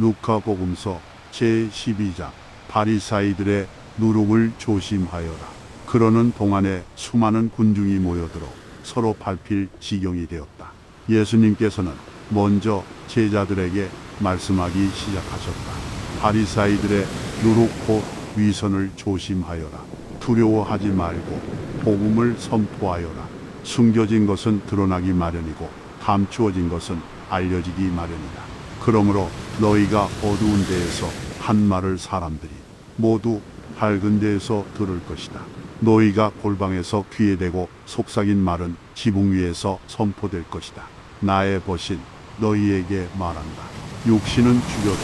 루카복음서 제12장. 바리사이들의 누룩을 조심하여라. 그러는 동안에 수많은 군중이 모여들어 서로 밟힐 지경이 되었다. 예수님께서는 먼저 제자들에게 말씀하기 시작하셨다. 바리사이들의 누룩 곧 위선을 조심하여라. 두려워하지 말고 복음을 선포하여라. 숨겨진 것은 드러나기 마련이고 감추어진 것은 알려지기 마련이다. 그러므로 너희가 어두운 데에서 한 말을 사람들이 모두 밝은 데에서 들을 것이다. 너희가 골방에서 귀에 대고 속삭인 말은 지붕 위에서 선포될 것이다. 나의 벗인 너희에게 말한다. 육신은 죽여도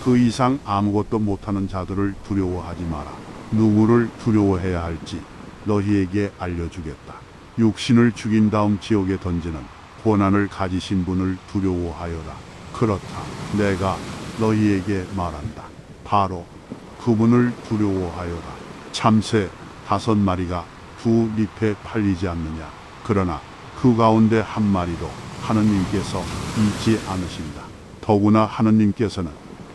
그 이상 아무것도 못하는 자들을 두려워하지 마라. 누구를 두려워해야 할지 너희에게 알려주겠다. 육신을 죽인 다음 지옥에 던지는 고난을 가지신 분을 두려워하여라. 그렇다. 내가 너희에게 말한다. 바로 그분을 두려워하여라. 참새 5마리가 두 잎에 팔리지 않느냐. 그러나 그 가운데 한 마리도 하느님께서 잊지 않으신다. 더구나 하느님께서는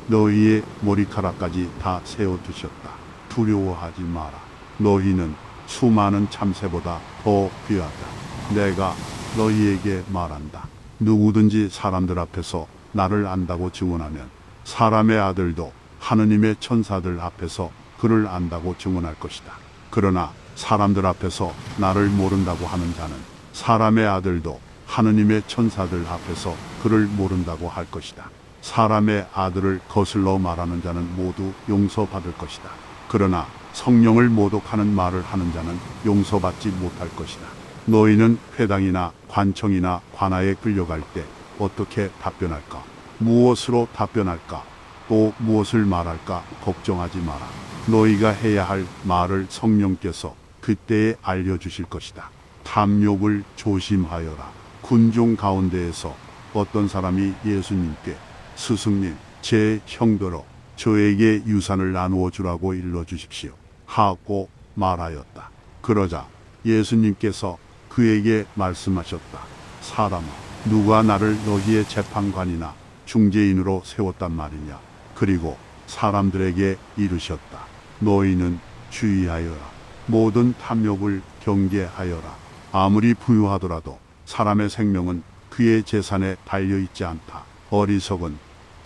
너희의 머리카락까지 다 세워두셨다. 두려워하지 마라. 너희는 수많은 참새보다 더 귀하다. 내가 너희에게 말한다. 누구든지 사람들 앞에서 나를 안다고 증언하면 사람의 아들도 하느님의 천사들 앞에서 그를 안다고 증언할 것이다. 그러나 사람들 앞에서 나를 모른다고 하는 자는 사람의 아들도 하느님의 천사들 앞에서 그를 모른다고 할 것이다. 사람의 아들을 거슬러 말하는 자는 모두 용서받을 것이다. 그러나 성령을 모독하는 말을 하는 자는 용서받지 못할 것이다. 너희는 회당이나 관청이나 관아에 끌려갈 때 어떻게 답변할까? 무엇으로 답변할까? 또 무엇을 말할까? 걱정하지 마라. 너희가 해야 할 말을 성령께서 그때에 알려주실 것이다. 탐욕을 조심하여라. 군중 가운데에서 어떤 사람이 예수님께 스승님, 제 형더러 저에게 유산을 나누어 주라고 일러주십시오 하고 말하였다. 그러자 예수님께서 그에게 말씀하셨다. 사람아, 누가 나를 너희의 재판관이나 중재인으로 세웠단 말이냐. 그리고 사람들에게 이르셨다. 너희는 주의하여라. 모든 탐욕을 경계하여라. 아무리 부유하더라도 사람의 생명은 그의 재산에 달려있지 않다. 어리석은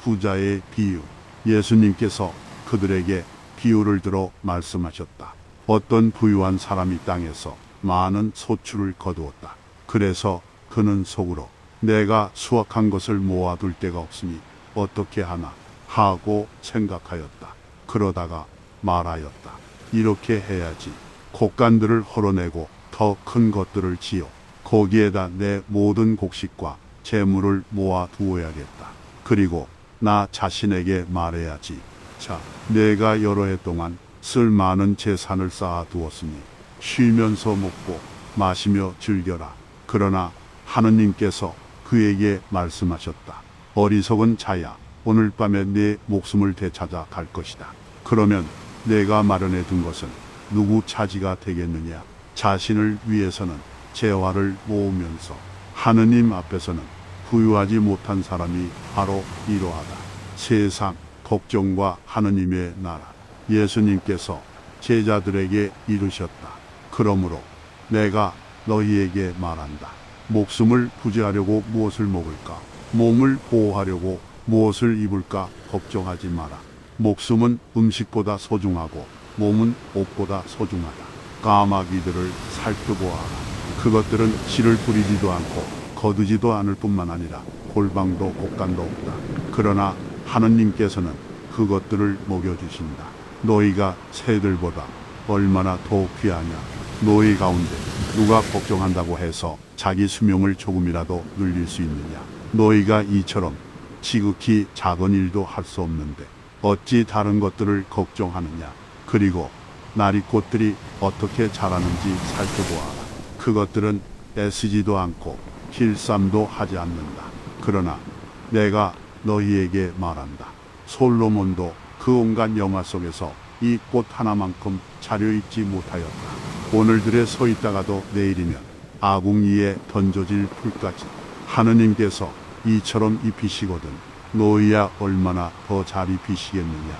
부자의 비유. 예수님께서 그들에게 비유를 들어 말씀하셨다. 어떤 부유한 사람이 땅에서 많은 소출을 거두었다. 그래서 그는 속으로 내가 수확한 것을 모아둘 데가 없으니 어떻게 하나 하고 생각하였다. 그러다가 말하였다. 이렇게 해야지. 곡간들을 헐어내고 더 큰 것들을 지어 거기에다 내 모든 곡식과 재물을 모아 두어야겠다. 그리고 나 자신에게 말해야지. 자, 내가 여러 해 동안 쓸 많은 재산을 쌓아 두었으니 쉬면서 먹고 마시며 즐겨라. 그러나 하느님께서 그에게 말씀하셨다. 어리석은 자야, 오늘 밤에 내 목숨을 되찾아 갈 것이다. 그러면 내가 마련해 둔 것은 누구 차지가 되겠느냐. 자신을 위해서는 재화를 모으면서 하느님 앞에서는 부유하지 못한 사람이 바로 이러하다. 세상, 걱정과 하느님의 나라. 예수님께서 제자들에게 이르셨다. 그러므로 내가 너희에게 말한다. 목숨을 부지하려고 무엇을 먹을까? 몸을 보호하려고 무엇을 입을까? 걱정하지 마라. 목숨은 음식보다 소중하고 몸은 옷보다 소중하다. 까마귀들을 살펴보아라. 그것들은 씨를 뿌리지도 않고 거두지도 않을 뿐만 아니라 골방도 곡간도 없다. 그러나 하느님께서는 그것들을 먹여주신다. 너희가 새들보다 얼마나 더 귀하냐. 너희 가운데 누가 걱정한다고 해서 자기 수명을 조금이라도 늘릴 수 있느냐. 너희가 이처럼 지극히 작은 일도 할 수 없는데 어찌 다른 것들을 걱정하느냐. 그리고 나리꽃들이 어떻게 자라는지 살펴보아라. 그것들은 애쓰지도 않고 길쌈도 하지 않는다. 그러나 내가 너희에게 말한다. 솔로몬도 그 온갖 영화 속에서 이 꽃 하나만큼 차려입지 못하였다. 오늘들에 서 있다가도 내일이면 아궁이에 던져질 풀까지 하느님께서 이처럼 입히시거든 너희야 얼마나 더 잘 입히시겠느냐.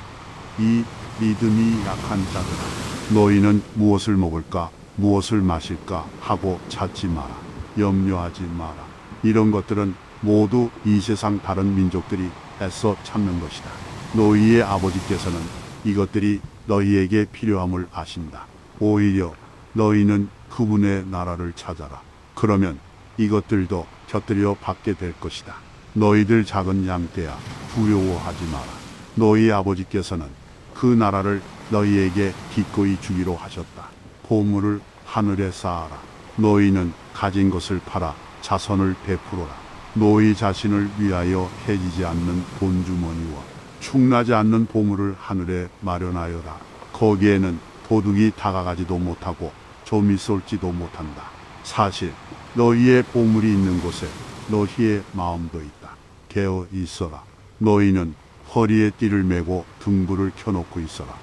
이 믿음이 약한 자들아, 너희는 무엇을 먹을까 무엇을 마실까 하고 찾지 마라. 염려하지 마라. 이런 것들은 모두 이 세상 다른 민족들이 애써 찾는 것이다. 너희의 아버지께서는 이것들이 너희에게 필요함을 아신다. 오히려 너희는 그분의 나라를 찾아라. 그러면 이것들도 곁들여 받게 될 것이다. 너희들 작은 양떼야, 두려워하지 마라. 너희 아버지께서는 그 나라를 너희에게 기꺼이 주기로 하셨다. 보물을 하늘에 쌓아라. 너희는 가진 것을 팔아 자선을 베풀어라. 너희 자신을 위하여 해지지 않는 돈주머니와 충나지 않는 보물을 하늘에 마련하여라. 거기에는 도둑이 다가가지도 못하고 좀이 쏠지도 못한다. 사실 너희의 보물이 있는 곳에 너희의 마음도 있다. 깨어 있어라. 너희는 허리에 띠를 메고 등불을 켜놓고 있어라.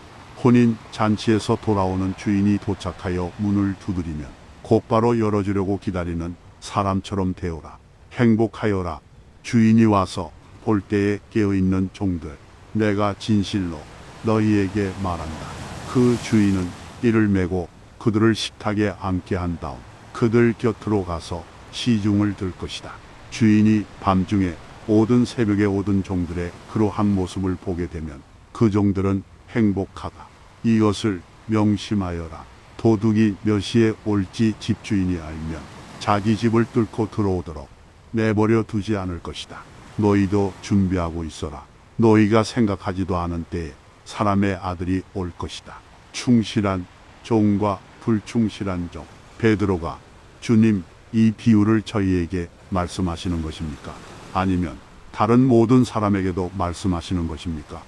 혼인 잔치에서 돌아오는 주인이 도착하여 문을 두드리면 곧바로 열어주려고 기다리는 사람처럼 되어라. 행복하여라. 주인이 와서 볼 때에 깨어있는 종들, 내가 진실로 너희에게 말한다. 그 주인은 띠를 메고 그들을 식탁에 앉게 한 다음 그들 곁으로 가서 시중을 들 것이다. 주인이 밤중에 오든 새벽에 오든 종들의 그러한 모습을 보게 되면 그 종들은 행복하다. 이것을 명심하여라. 도둑이 몇 시에 올지 집주인이 알면 자기 집을 뚫고 들어오도록 내버려 두지 않을 것이다. 너희도 준비하고 있어라. 너희가 생각하지도 않은 때에 사람의 아들이 올 것이다. 충실한 종과 불충실한 종. 베드로가 주님, 이 비유를 저희에게 말씀하시는 것입니까? 아니면 다른 모든 사람에게도 말씀하시는 것입니까?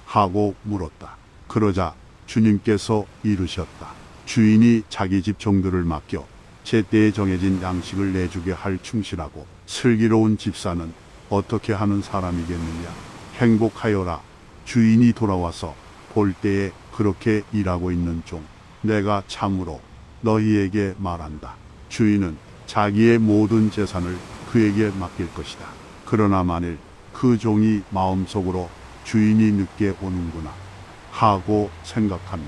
하고 물었다. 그러자 주님께서 이르셨다. 주인이 자기 집 종들을 맡겨 제때에 정해진 양식을 내주게 할 충실하고 슬기로운 집사는 어떻게 하는 사람이겠느냐. 행복하여라. 주인이 돌아와서 볼 때에 그렇게 일하고 있는 종. 내가 참으로 너희에게 말한다. 주인은 자기의 모든 재산을 그에게 맡길 것이다. 그러나 만일 그 종이 마음속으로 주인이 늦게 오는구나 하고 생각하며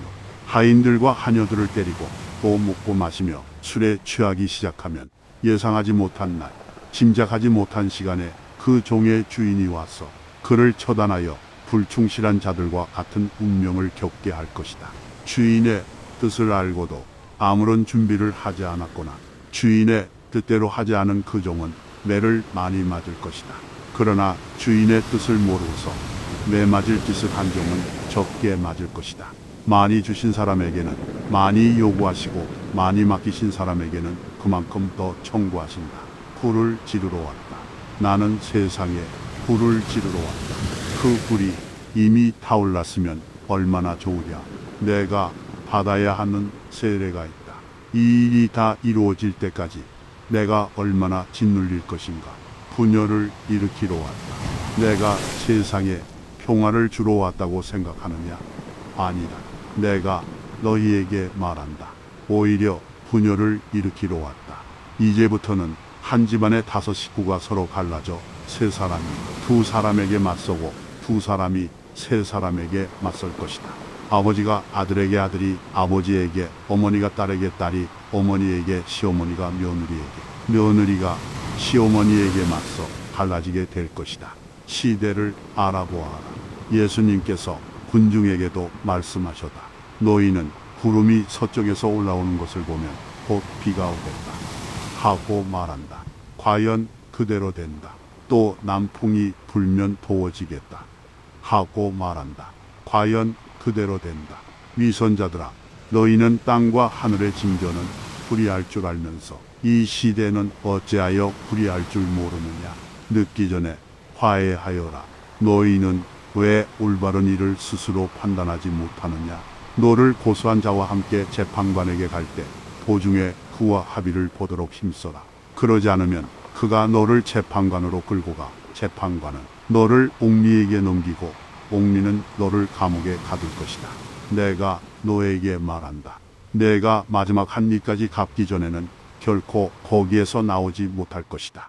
하인들과 하녀들을 때리고 또 먹고 마시며 술에 취하기 시작하면 예상하지 못한 날, 짐작하지 못한 시간에 그 종의 주인이 와서 그를 처단하여 불충실한 자들과 같은 운명을 겪게 할 것이다. 주인의 뜻을 알고도 아무런 준비를 하지 않았거나 주인의 뜻대로 하지 않은 그 종은 매를 많이 맞을 것이다. 그러나 주인의 뜻을 모르고서 매 맞을 짓을 한 종은 적게 맞을 것이다. 많이 주신 사람에게는 많이 요구하시고 많이 맡기신 사람에게는 그만큼 더 청구하신다. 불을 지르러 왔다. 나는 세상에 불을 지르러 왔다. 그 불이 이미 타올랐으면 얼마나 좋으랴. 내가 받아야 하는 세례가 있다. 이 일이 다 이루어질 때까지 내가 얼마나 짓눌릴 것인가. 분열을 일으키러 왔다. 내가 세상에 평화를 주러 왔다고 생각하느냐? 아니다. 내가 너희에게 말한다. 오히려 분열을 일으키러 왔다. 이제부터는 한 집안의 5 식구가 서로 갈라져 3사람이 2사람에게 맞서고 2사람이 3사람에게 맞설 것이다. 아버지가 아들에게, 아들이 아버지에게, 어머니가 딸에게, 딸이 어머니에게, 시어머니가 며느리에게, 며느리가 시어머니에게 맞서 갈라지게 될 것이다. 시대를 알아보아라. 예수님께서 군중에게도 말씀하셨다. 너희는 구름이 서쪽에서 올라오는 것을 보면 곧 비가 오겠다 하고 말한다. 과연 그대로 된다. 또 남풍이 불면 더워지겠다 하고 말한다. 과연 그대로 된다. 위선자들아, 너희는 땅과 하늘의 징조는 불이할 줄 알면서 이 시대는 어찌하여 불이할 줄 모르느냐. 늦기 전에 화해하여라. 너희는 왜 올바른 일을 스스로 판단하지 못하느냐. 너를 고소한 자와 함께 재판관에게 갈 때 도중에 그와 합의를 보도록 힘써라. 그러지 않으면 그가 너를 재판관으로 끌고 가 재판관은 너를 옥리에게 넘기고 옥리는 너를 감옥에 가둘 것이다. 내가 너에게 말한다. 내가 마지막 한 입까지 갚기 전에는 결코 거기에서 나오지 못할 것이다.